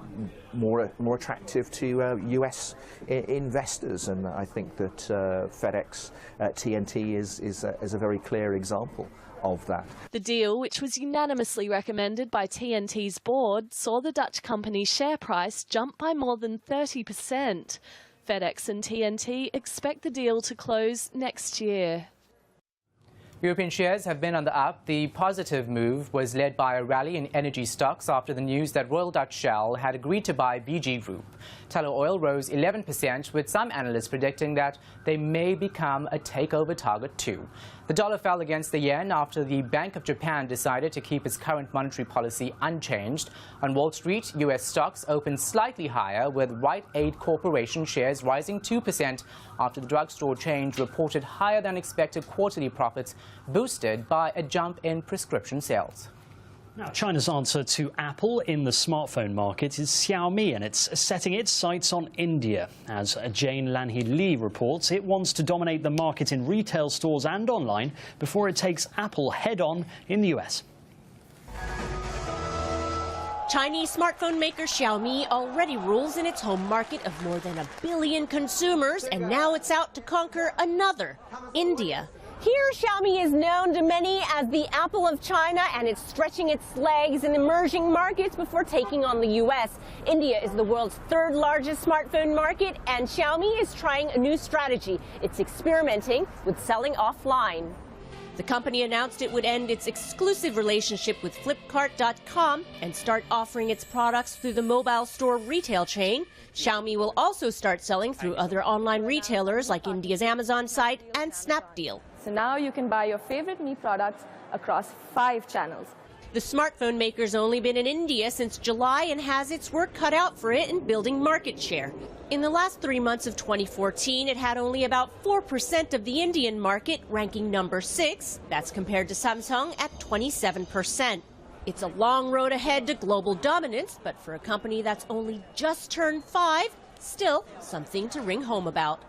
more attractive to US investors, and I think that FedEx TNT is a very clear example of that. The deal, which was unanimously recommended by TNT's board, saw the Dutch company's share price jump by more than 30%. FedEx and TNT expect the deal to close next year. European shares have been on the up. The positive move was led by a rally in energy stocks after the news that Royal Dutch Shell had agreed to buy BG Group. Tullow Oil rose 11%, with some analysts predicting that they may become a takeover target too. The dollar fell against the yen after the Bank of Japan decided to keep its current monetary policy unchanged. On Wall Street, U.S. stocks opened slightly higher, with Rite Aid Corporation shares rising 2% after the drugstore chain reported higher than expected quarterly profits, boosted by a jump in prescription sales. Now, China's answer to Apple in the smartphone market is Xiaomi, and it's setting its sights on India. As Jane Lanhee Lee reports, it wants to dominate the market in retail stores and online before it takes Apple head-on in the US. Chinese smartphone maker Xiaomi already rules in its home market of more than 1 billion consumers, and now it's out to conquer another, India. Here, Xiaomi is known to many as the Apple of China, and it's stretching its legs in emerging markets before taking on the U.S. India is the world's 3rd largest smartphone market, and Xiaomi is trying a new strategy. It's experimenting with selling offline. The company announced it would end its exclusive relationship with Flipkart.com and start offering its products through the mobile store retail chain. Xiaomi will also start selling through other online retailers like India's Amazon site and Snapdeal. So now you can buy your favorite Mi products across 5 channels. The smartphone maker's only been in India since July and has its work cut out for it in building market share. In the last 3 months of 2014, it had only about 4% of the Indian market, ranking number 6. That's compared to Samsung at 27%. It's a long road ahead to global dominance, but for a company that's only just turned 5, still something to ring home about.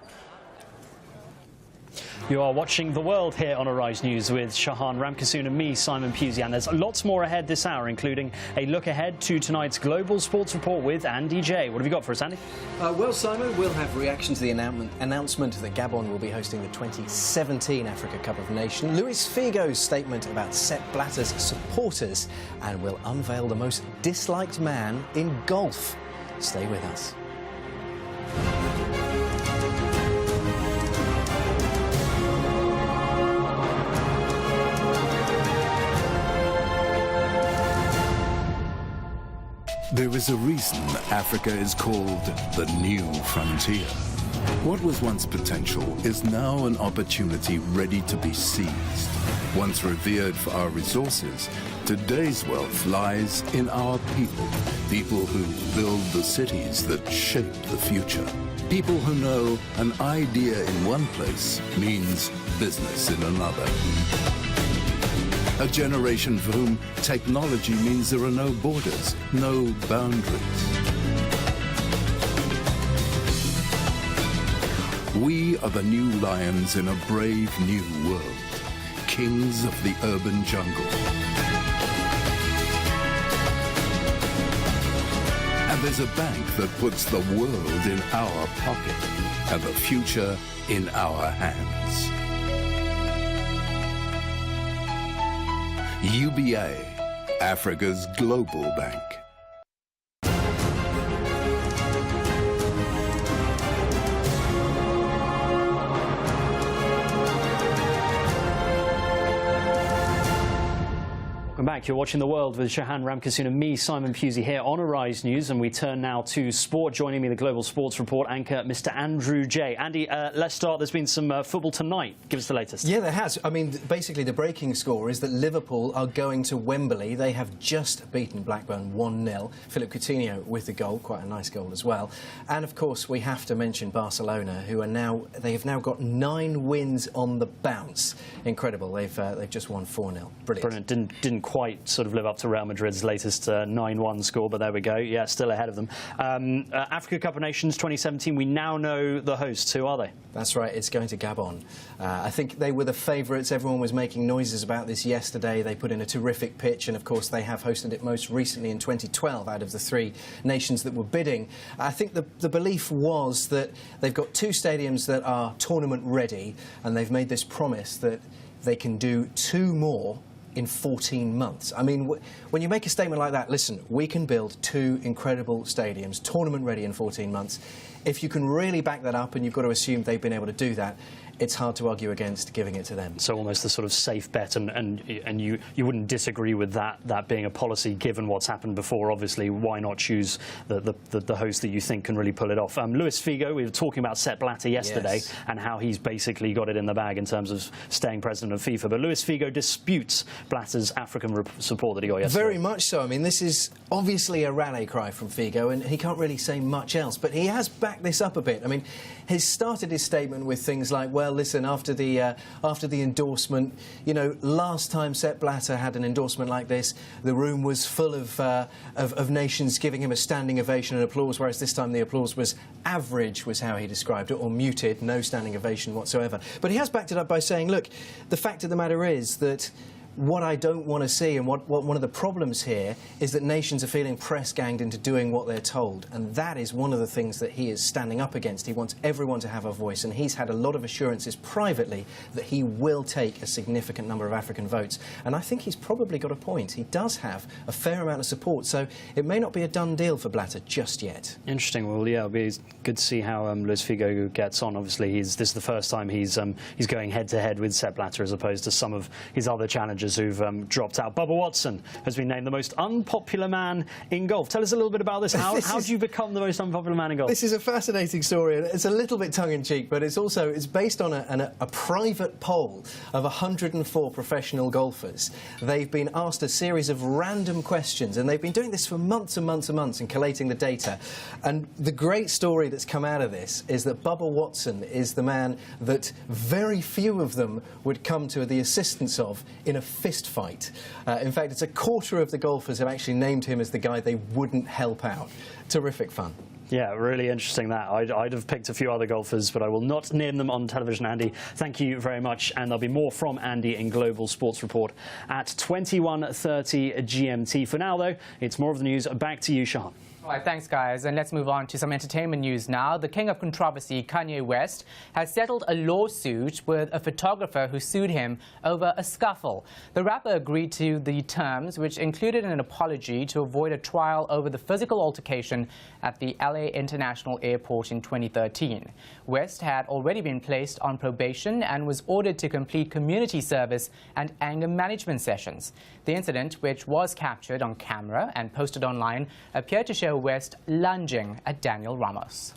You are watching The World here on Arise News with Shahan Ramkissoon and me, Simon Pusey. And there's lots more ahead this hour, including a look ahead to tonight's Global Sports Report with Andy J. What have you got for us, Andy? Well, Simon, we'll have reaction to the announcement that Gabon will be hosting the 2017 Africa Cup of Nations, Luis Figo's statement about Sepp Blatter's supporters, and we'll unveil the most disliked man in golf. Stay with us. There is a reason Africa is called the new frontier. What was once potential is now an opportunity ready to be seized. Once revered for our resources, today's wealth lies in our people. People who build the cities that shape the future. People who know an idea in one place means business in another. A generation for whom technology means there are no borders, no boundaries. We are the new lions in a brave new world, kings of the urban jungle. And there's a bank that puts the world in our pocket and the future in our hands. UBA, Africa's global bank. Welcome back. You're watching The World with Shahan Ramkissoon and me, Simon Pusey, here on Arise News. And we turn now to sport. Joining me, the Global Sports Report anchor, Mr. Andrew J. Andy, let's start. There's been some football tonight. Give us the latest. Yeah, there has. I mean, basically, the breaking score is that Liverpool are going to Wembley. They have just beaten Blackburn 1-0. Philip Coutinho with the goal, quite a nice goal as well. And, of course, we have to mention Barcelona, who are they have now got 9 wins on the bounce. Incredible. They've just won 4-0. Brilliant. Didn't quite sort of live up to Real Madrid's latest 9-1 score, but there we go. Yeah, still ahead of them. Africa Cup of Nations 2017, we now know the hosts. Who are they? That's right, it's going to Gabon. I think they were the favourites. Everyone was making noises about this yesterday. They put in a terrific pitch, and of course they have hosted it most recently in 2012 out of the 3 nations that were bidding. I think the belief was that they've got 2 stadiums that are tournament ready, and they've made this promise that they can do 2 more in 14 months. I mean, when you make a statement like that, listen, we can build 2 incredible stadiums, tournament ready in 14 months. If you can really back that up, and you've got to assume they've been able to do that, it's hard to argue against giving it to them. So almost the sort of safe bet, and you wouldn't disagree with that being a policy given what's happened before. Obviously, why not choose the host that you think can really pull it off? Luis Figo, we were talking about Sepp Blatter yesterday, yes, and how he's basically got it in the bag in terms of staying president of FIFA. But Luis Figo disputes Blatter's African support that he got yesterday. Very much so. I mean, this is obviously a rally cry from Figo, and he can't really say much else. But he has backed this up a bit. I mean, he's started his statement with things like, well, listen, after the endorsement, you know, last time Sepp Blatter had an endorsement like this, the room was full of nations giving him a standing ovation and applause, whereas this time the applause was average, was how he described it, or muted, no standing ovation whatsoever. But he has backed it up by saying, look, the fact of the matter is that what I don't want to see, and what one of the problems here, is that nations are feeling press-ganged into doing what they're told. And that is one of the things that he is standing up against. He wants everyone to have a voice, and he's had a lot of assurances privately that he will take a significant number of African votes. And I think he's probably got a point. He does have a fair amount of support, so it may not be a done deal for Blatter just yet. Interesting. Well, yeah, it'll be good to see how Luis Figo gets on. Obviously, this is the first time he's going head-to-head with Sepp Blatter as opposed to some of his other challengers who've dropped out. Bubba Watson has been named the most unpopular man in golf. Tell us a little bit about this. How do you become the most unpopular man in golf? This is a fascinating story, and it's a little bit tongue-in-cheek, but it's based on a private poll of 104 professional golfers. They've been asked a series of random questions, and they've been doing this for months and months and months and collating the data. And the great story that's come out of this is that Bubba Watson is the man that very few of them would come to the assistance of in a fist fight. In fact, it's a quarter of the golfers have actually named him as the guy they wouldn't help out. Terrific fun. Yeah, really interesting that. I'd have picked a few other golfers, but I will not name them on television, Andy. Thank you very much, and there'll be more from Andy in Global Sports Report at 21:30 GMT. For now, though, it's more of the news. Back to you, Shahan. All right, thanks, guys. And let's move on to some entertainment news now. The king of controversy, Kanye West, has settled a lawsuit with a photographer who sued him over a scuffle. The rapper agreed to the terms, which included an apology to avoid a trial over the physical altercation at the LA International Airport in 2013. West had already been placed on probation and was ordered to complete community service and anger management sessions. The incident, which was captured on camera and posted online, appeared to show West lunging at Daniel Ramos.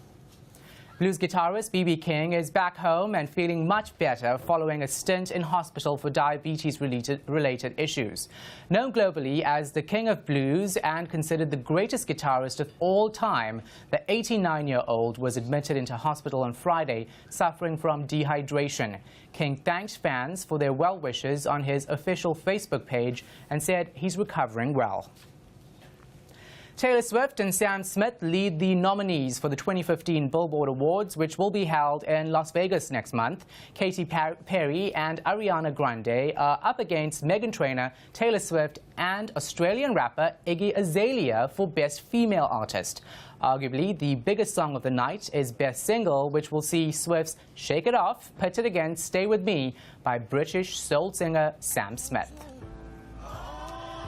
Blues guitarist B.B. King is back home and feeling much better following a stint in hospital for diabetes-related issues. Known globally as the King of Blues and considered the greatest guitarist of all time, the 89-year-old was admitted into hospital on Friday, suffering from dehydration. King thanked fans for their well wishes on his official Facebook page and said he's recovering well. Taylor Swift and Sam Smith lead the nominees for the 2015 Billboard Awards, which will be held in Las Vegas next month. Katy Perry and Ariana Grande are up against Meghan Trainor, Taylor Swift, and Australian rapper Iggy Azalea for Best Female Artist. Arguably, the biggest song of the night is Best Single, which will see Swift's Shake It Off pitted against Stay With Me by British soul singer Sam Smith.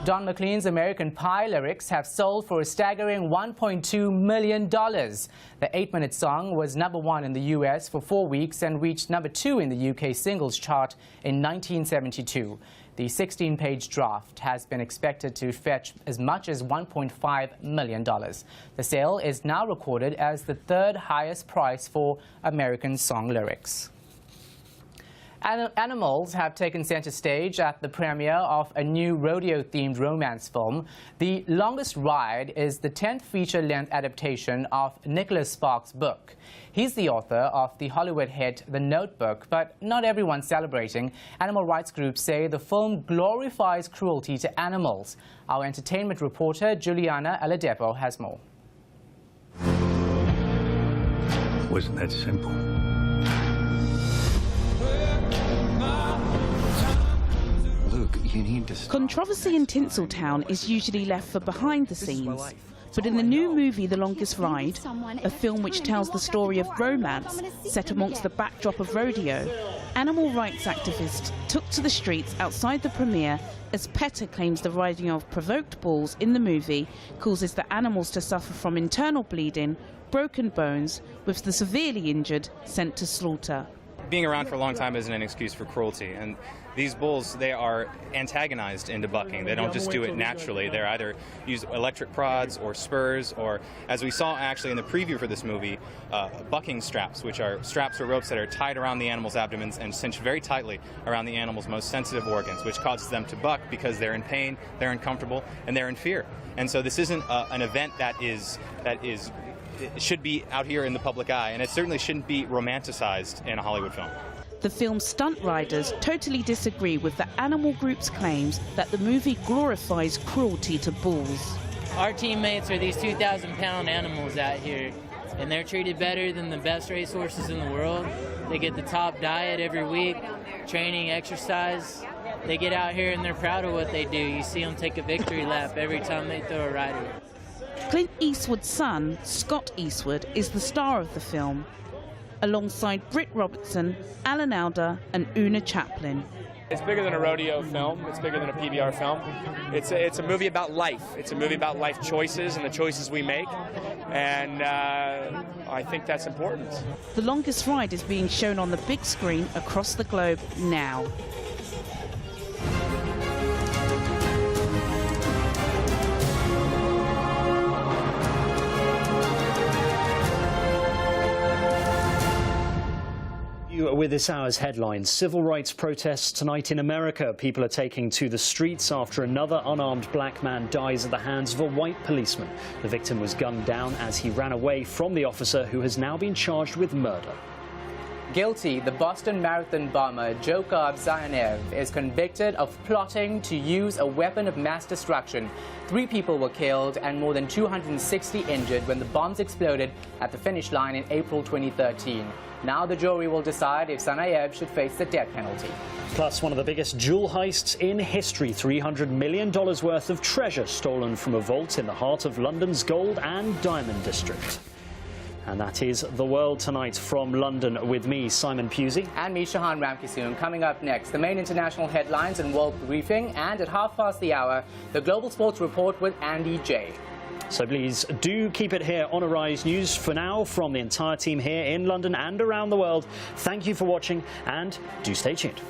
Don McLean's American Pie lyrics have sold for a staggering $1.2 million. The 8-minute song was #1 in the US for 4 weeks and reached #2 in the UK singles chart in 1972. The 16-page draft has been expected to fetch as much as $1.5 million. The sale is now recorded as the third highest price for American song lyrics. Animals have taken center stage at the premiere of a new rodeo-themed romance film. The Longest Ride is the 10th feature-length adaptation of Nicholas Sparks' book. He's the author of the Hollywood hit The Notebook, but not everyone's celebrating. Animal rights groups say the film glorifies cruelty to animals. Our entertainment reporter, Juliana Aladepo, has more. Wasn't that simple? You need to stop. Controversy in Tinseltown is usually left for behind the scenes. But in the new movie The Longest Ride, a film which tells the story of romance set amongst the backdrop of rodeo, animal rights activists took to the streets outside the premiere as PETA claims the riding of provoked bulls in the movie causes the animals to suffer from internal bleeding, broken bones, with the severely injured sent to slaughter. Being around for a long time isn't an excuse for cruelty, and these bulls, they are antagonized into bucking. They don't just do it naturally. They're either use electric prods or spurs, or, as we saw actually in the preview for this movie, bucking straps, which are straps or ropes that are tied around the animal's abdomens and cinched very tightly around the animal's most sensitive organs, which causes them to buck because they're in pain, they're uncomfortable, and they're in fear. And so this isn't an event that it should be out here in the public eye, and it certainly shouldn't be romanticized in a Hollywood film. The film's stunt riders totally disagree with the animal group's claims that the movie glorifies cruelty to bulls. Our teammates are these 2,000-pound animals out here, and they're treated better than the best racehorses in the world. They get the top diet every week, training, exercise, They get out here and they're proud of what they do. You see them take a victory lap every time they throw a rider. Clint Eastwood's son, Scott Eastwood, is the star of the film, alongside Britt Robertson, Alan Alda and Una Chaplin. It's bigger than a rodeo film. It's bigger than a PBR film. It's a movie about life. It's a movie about life choices and the choices we make. And I think that's important. The longest ride is being shown on the big screen across the globe now. With this hour's headlines, civil rights protests tonight in America. People are taking to the streets after another unarmed black man dies at the hands of a white policeman. The victim was gunned down as he ran away from the officer, who has now been charged with murder. Guilty, the Boston Marathon bomber Dzhokhar Tsarnaev is convicted of plotting to use a weapon of mass destruction. 3 people were killed and more than 260 injured when the bombs exploded at the finish line in April 2013. Now the jury will decide if Tsarnaev should face the death penalty. Plus, one of the biggest jewel heists in history, $300 million worth of treasure stolen from a vault in the heart of London's gold and diamond district. And that is The World Tonight from London with me, Simon Pusey. And me, Shahan Ramkissoon. Coming up next, the main international headlines and world briefing. And at hour, the Global Sports Report with Andy J. So please do keep it here on Arise News. For now, from the entire team here in London and around the world, thank you for watching and do stay tuned.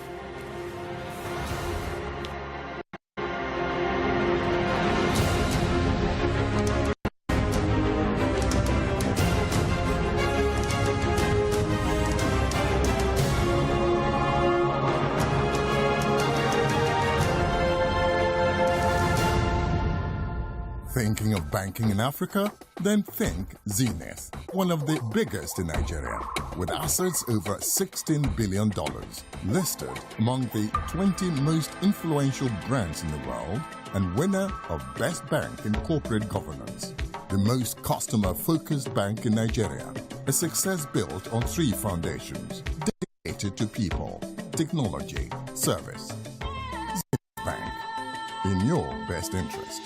Thinking of banking in Africa? Then think Zenith, one of the biggest in Nigeria, with assets over $16 billion, listed among the 20 most influential brands in the world, and winner of Best Bank in Corporate Governance. The most customer-focused bank in Nigeria, a success built on 3 foundations, dedicated to people, technology, service. Zenith Bank, in your best interest.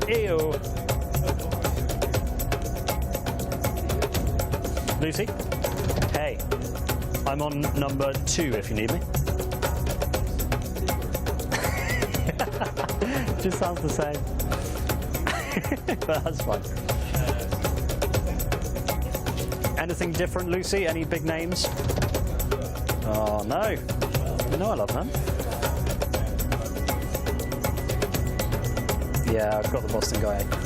Ew. Lucy? Hey, I'm on number 2 if you need me. just sounds the same. But that's fine. Anything different, Lucy? Any big names? Oh, no. You know I love them. Yeah, I've got the Boston guy.